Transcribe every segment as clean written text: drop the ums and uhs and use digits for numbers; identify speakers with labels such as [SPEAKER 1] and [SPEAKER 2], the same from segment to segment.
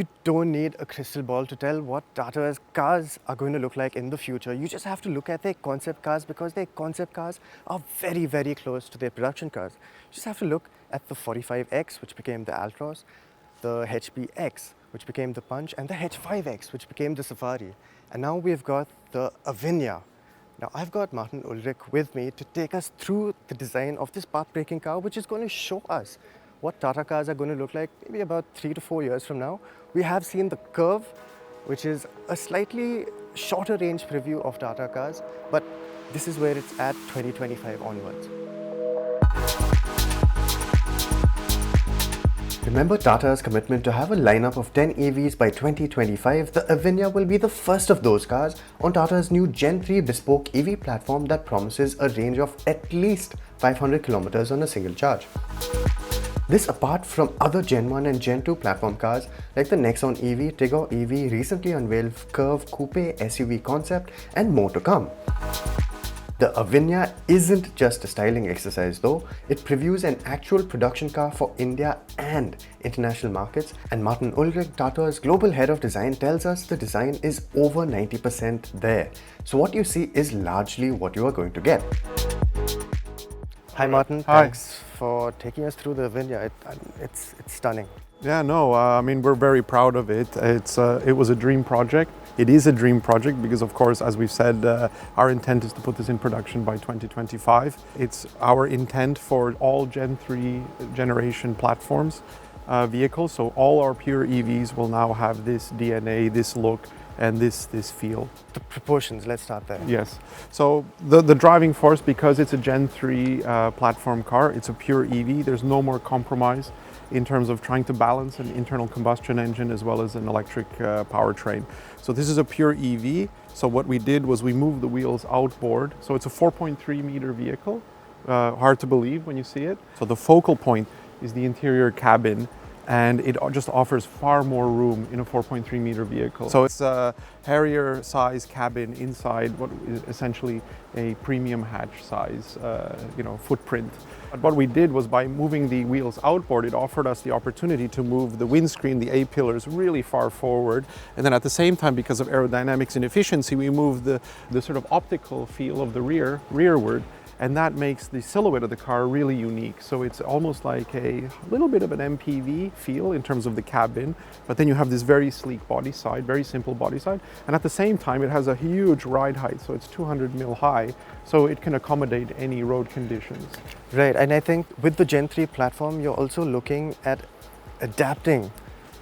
[SPEAKER 1] You don't need a crystal ball to tell what Tata's cars are going to look like in the future. You just have to look at their concept cars because their concept cars are very, very close to their production cars. You just have to look at the 45X, which became the Altroz, the HPX, which became the Punch, and the H5X, which became the Safari. And now we've got the Avinya. Now I've got Martin Uhlarik with me to take us through the design of this path-breaking car, which is going to show us what Tata cars are going to look like maybe about 3 to 4 years from now. We have seen the Curve, which is a slightly shorter range preview of Tata cars, but this is where it's at 2025 onwards. Remember Tata's commitment to have a lineup of 10 EVs by 2025? The Avinya will be the first of those cars on Tata's new Gen 3 bespoke EV platform that promises a range of at least 500 kilometers on a single charge. This apart from other Gen 1 and Gen 2 platform cars like the Nexon EV, Tigor EV, recently unveiled Curve Coupe SUV concept, and more to come. The Avinya isn't just a styling exercise though, it previews an actual production car for India and international markets, and Martin Uhlarik, Tata's global head of design, tells us the design is over 90% there. So what you see is largely what you are going to get. Hi Martin,
[SPEAKER 2] Hi.
[SPEAKER 1] Thanks for taking us through the Avinya. It's stunning.
[SPEAKER 2] Yeah, no, I mean, we're very proud of it. It was a dream project. It is a dream project because, of course, as we've said, our intent is to put this in production by 2025. It's our intent for all Gen 3 generation platforms, vehicles. So all our pure EVs will now have this DNA, this look, and this feel.
[SPEAKER 1] The proportions, let's start there.
[SPEAKER 2] Yes. So the driving force, because it's a Gen 3 platform car, it's a pure EV. There's no more compromise in terms of trying to balance an internal combustion engine as well as an electric powertrain. So this is a pure EV. So what we did was we moved the wheels outboard. So it's a 4.3 meter vehicle. Hard to believe when you see it. So the focal point is the interior cabin, and it just offers far more room in a 4.3 meter vehicle. So it's a Harrier size cabin inside what is essentially a premium hatch size footprint. But what we did was, by moving the wheels outboard, it offered us the opportunity to move the windscreen, the A-pillars, really far forward. And then at the same time, because of aerodynamics and efficiency, we moved the sort of optical feel of the rearward. And that makes the silhouette of the car really unique. So it's almost like a little bit of an MPV feel in terms of the cabin, but then you have this very sleek body side, very simple body side. And at the same time, it has a huge ride height. So it's 200 mil high. So it can accommodate any road conditions.
[SPEAKER 1] Right, and I think with the Gen 3 platform, you're also looking at adapting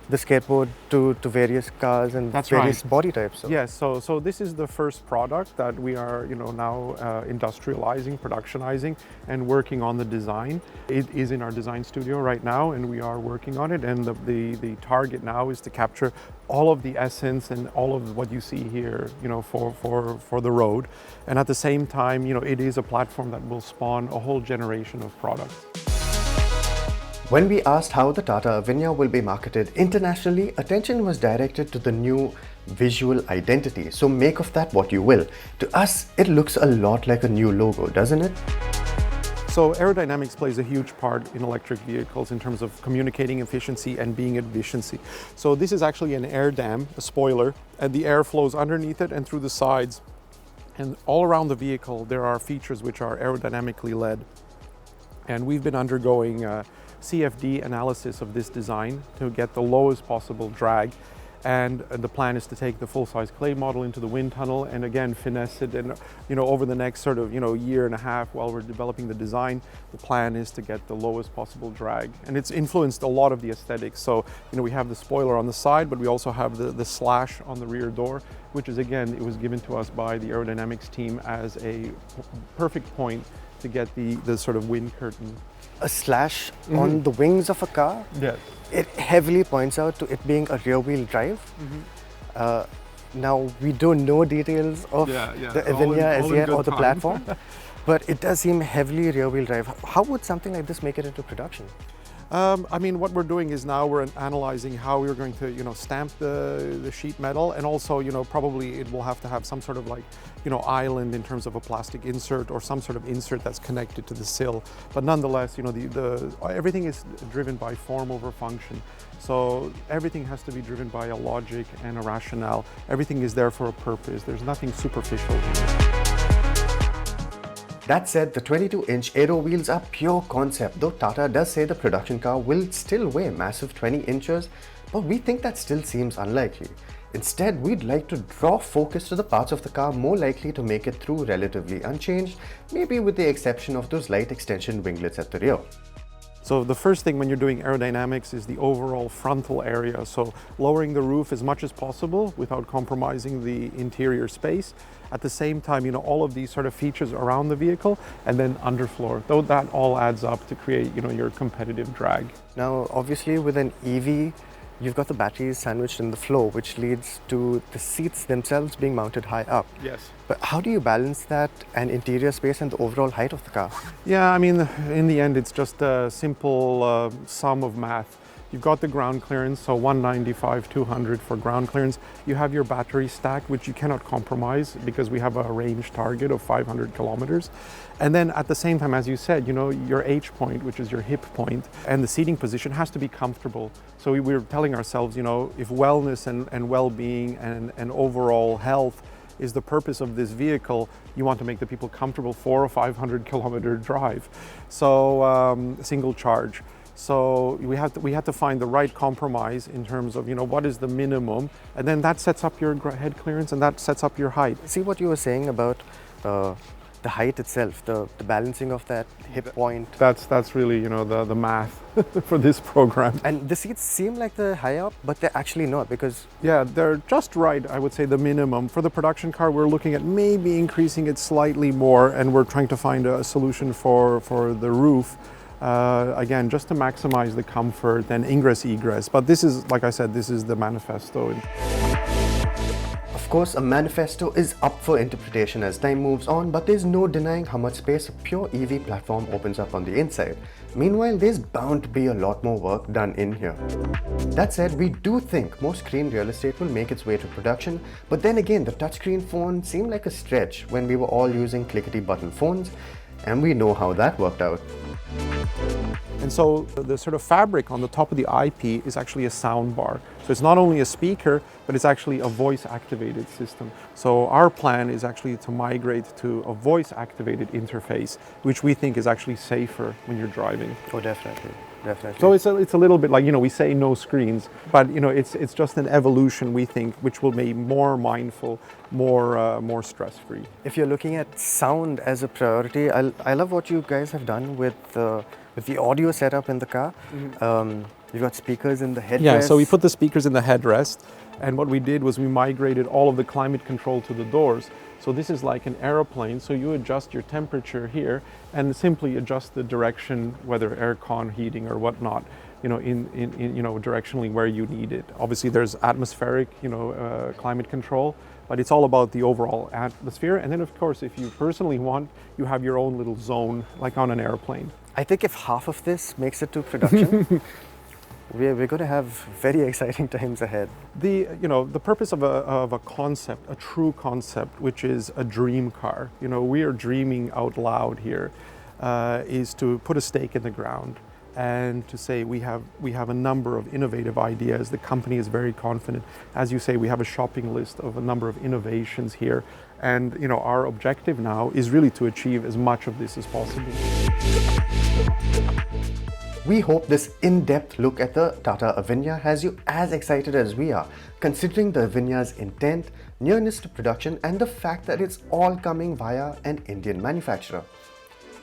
[SPEAKER 1] the skateboard to various cars and various body types. So.
[SPEAKER 2] Yes, so this is the first product that we are now industrializing, productionizing, and working on the design. It is in our design studio right now, and we are working on it. And the target now is to capture all of the essence and all of what you see here, for the road. And at the same time, it is a platform that will spawn a whole generation of products.
[SPEAKER 1] When we asked how the Tata Avinya will be marketed internationally, attention was directed to the new visual identity. So make of that what you will. To us, it looks a lot like a new logo, doesn't it?
[SPEAKER 2] So aerodynamics plays a huge part in electric vehicles in terms of communicating efficiency and being efficiency. So this is actually an air dam, a spoiler, and the air flows underneath it and through the sides. And all around the vehicle, there are features which are aerodynamically led. And we've been undergoing CFD analysis of this design to get the lowest possible drag, and the plan is to take the full-size clay model into the wind tunnel and again finesse it, and over the next sort of year and a half while we're developing the design, the plan is to get the lowest possible drag. And it's influenced a lot of the aesthetics. So we have the spoiler on the side, but we also have the slash on the rear door, which is, again, it was given to us by the aerodynamics team as a perfect point to get the sort of wind curtain.
[SPEAKER 1] A slash on the wings of a car,
[SPEAKER 2] yes.
[SPEAKER 1] It heavily points out to it being a rear-wheel drive. Now, we don't know details of the Avinya as yet, or the platform, but it does seem heavily rear-wheel drive. How would something like this make it into production?
[SPEAKER 2] I mean, what we're doing is now we're analyzing how we're going to, stamp the sheet metal, and also, probably it will have to have some sort of like, island in terms of a plastic insert or some sort of insert that's connected to the sill. But nonetheless, everything is driven by form over function. So everything has to be driven by a logic and a rationale. Everything is there for a purpose. There's nothing superficial here.
[SPEAKER 1] That said, the 22-inch aero wheels are pure concept, though Tata does say the production car will still weigh massive 20 inches, but we think that still seems unlikely. Instead, we'd like to draw focus to the parts of the car more likely to make it through relatively unchanged, maybe with the exception of those light extension winglets at the rear.
[SPEAKER 2] So the first thing when you're doing aerodynamics is the overall frontal area. So lowering the roof as much as possible without compromising the interior space. At the same time, all of these sort of features around the vehicle, and then underfloor. Though that all adds up to create, your competitive drag.
[SPEAKER 1] Now, obviously with an EV, you've got the batteries sandwiched in the floor, which leads to the seats themselves being mounted high up.
[SPEAKER 2] Yes.
[SPEAKER 1] But how do you balance that and interior space and the overall height of the car?
[SPEAKER 2] Yeah, I mean, in the end, it's just a simple sum of math. You've got the ground clearance, so 195, 200 for ground clearance. You have your battery stack, which you cannot compromise because we have a range target of 500 kilometers. And then at the same time, as you said, your H point, which is your hip point, and the seating position has to be comfortable. So we're telling ourselves, if wellness and well-being and overall health is the purpose of this vehicle, you want to make the people comfortable for a 500 kilometer drive. So single charge. So we had to find the right compromise in terms of, what is the minimum, and then that sets up your head clearance and that sets up your height.
[SPEAKER 1] See what you were saying about the height itself, the balancing of that hip point.
[SPEAKER 2] That's really, the math for this program.
[SPEAKER 1] And the seats seem like they're high up, but they're actually not, because...
[SPEAKER 2] Yeah, they're just right, I would say, the minimum. For the production car, we're looking at maybe increasing it slightly more, and we're trying to find a solution for the roof. Again, just to maximize the comfort and ingress-egress. But this is, like I said, this is the manifesto.
[SPEAKER 1] Of course, a manifesto is up for interpretation as time moves on, but there's no denying how much space a pure EV platform opens up on the inside. Meanwhile, there's bound to be a lot more work done in here. That said, we do think more screen real estate will make its way to production, but then again, the touchscreen phone seemed like a stretch when we were all using clickety-button phones, and we know how that worked out.
[SPEAKER 2] And so the sort of fabric on the top of the IP is actually a sound bar. So it's not only a speaker, but it's actually a voice-activated system. So our plan is actually to migrate to a voice-activated interface, which we think is actually safer when you're driving.
[SPEAKER 1] Oh, definitely. Definitely.
[SPEAKER 2] So it's a little bit like, we say no screens, but it's just an evolution, we think, which will be more mindful, more stress-free.
[SPEAKER 1] If you're looking at sound as a priority, I love what you guys have done with the audio setup in the car. Mm-hmm. You've got speakers in the headrest.
[SPEAKER 2] Yeah, so we put the speakers in the headrest, and what we did was we migrated all of the climate control to the doors. So this is like an aeroplane, so you adjust your temperature here and simply adjust the direction, whether aircon, heating or whatnot, directionally where you need it. Obviously there's atmospheric, climate control, but it's all about the overall atmosphere. And then of course, if you personally want, you have your own little zone, like on an airplane.
[SPEAKER 1] I think if half of this makes it to production, we're going to have very exciting times ahead.
[SPEAKER 2] The purpose of a concept, a true concept, which is a dream car. We are dreaming out loud here, is to put a stake in the ground and to say we have a number of innovative ideas. The company is very confident. As you say, we have a shopping list of a number of innovations here, and our objective now is really to achieve as much of this as possible.
[SPEAKER 1] We hope this in-depth look at the Tata Avinya has you as excited as we are, considering the Avinya's intent, nearness to production, and the fact that it's all coming via an Indian manufacturer.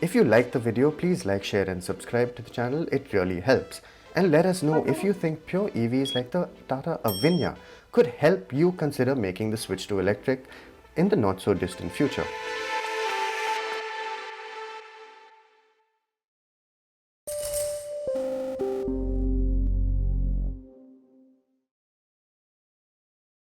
[SPEAKER 1] If you liked the video, please like, share and subscribe to the channel. It really helps. And let us know if you think pure EVs like the Tata Avinya could help you consider making the switch to electric in the not so distant future.